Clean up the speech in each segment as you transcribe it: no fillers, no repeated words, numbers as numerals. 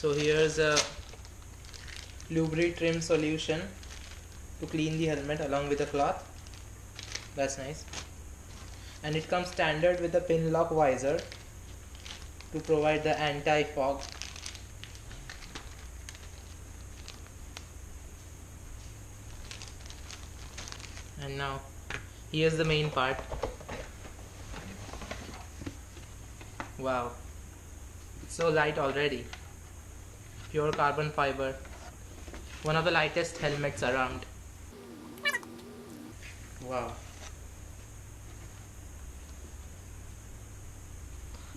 So here's a lubricant trim solution to clean the helmet along with a cloth. That's nice. And it comes standard with a pin lock visor to provide the anti-fog. And now here's the main part. Wow, it's so light already. Pure carbon fiber, one of the lightest helmets around. Wow,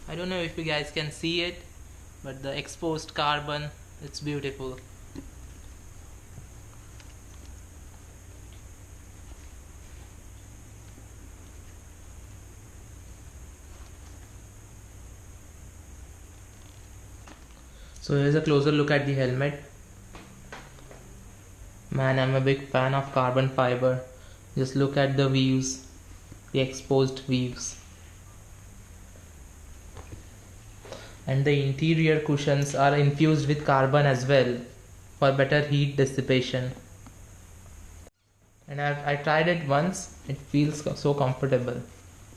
I don't know if you guys can see it, but the exposed carbon, it's beautiful. So here's a closer look at the helmet. Man, I'm a big fan of carbon fiber. Just look at the weaves, the exposed weaves. And the interior cushions are infused with carbon as well for better heat dissipation. And I tried it once, it feels so comfortable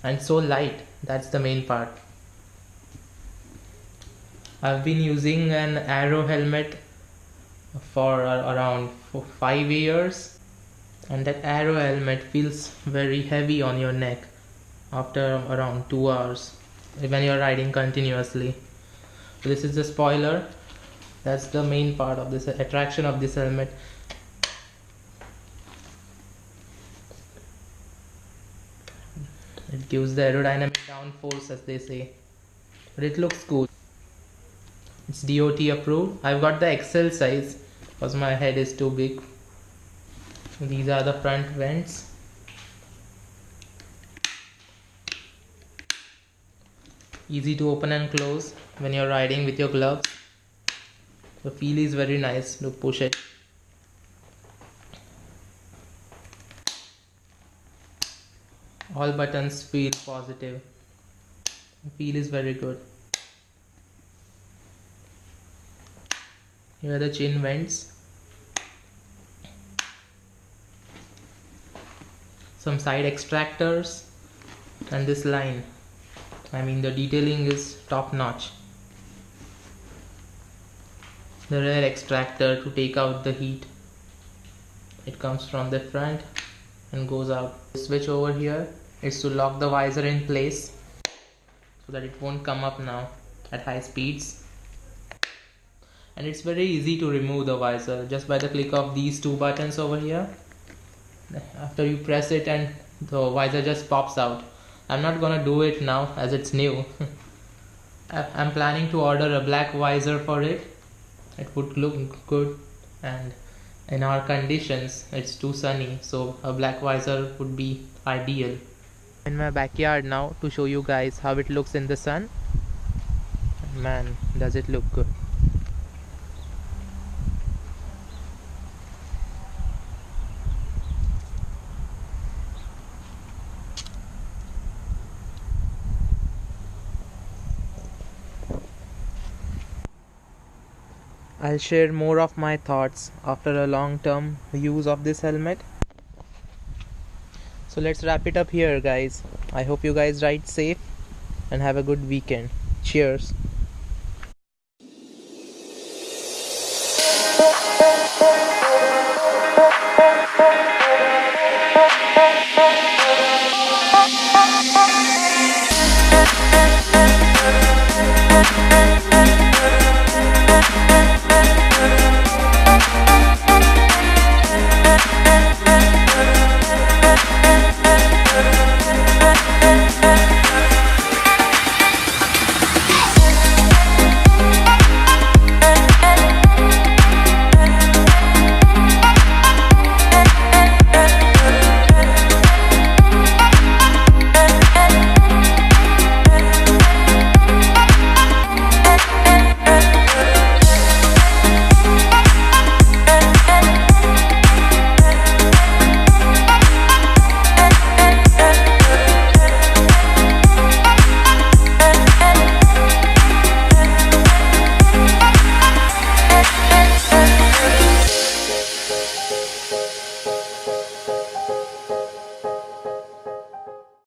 and so light. That's the main part. I've been using an Arrow helmet for around 5 years, and that Arrow helmet feels very heavy on your neck after around 2 hours when you're riding continuously. So this is the spoiler. That's the main part of this attraction of this helmet. It gives the aerodynamic downforce, as they say, but it looks cool. It's DOT approved. I've got the XL size because my head is too big. These are the front vents. Easy to open and close when you're riding with your gloves. The feel is very nice to push it. All buttons feel positive. The feel is very good. Here are the chin vents. Some side extractors and this line. I mean, the detailing is top notch. The rear extractor to take out the heat. It comes from the front and goes out. The switch over here is to lock the visor in place so that it won't come up now at high speeds. And it's very easy to remove the visor just by the click of these two buttons over here. After you press it and the visor just pops out. I'm not gonna do it now as it's new. I'm planning to order a black visor for it. It would look good, and in our conditions it's too sunny, so a black visor would be ideal. In my backyard now to show you guys how it looks in the sun. Man, does it look good. I'll share more of my thoughts after a long-term use of this helmet. So let's wrap it up here, guys. I hope you guys ride safe and have a good weekend. Cheers.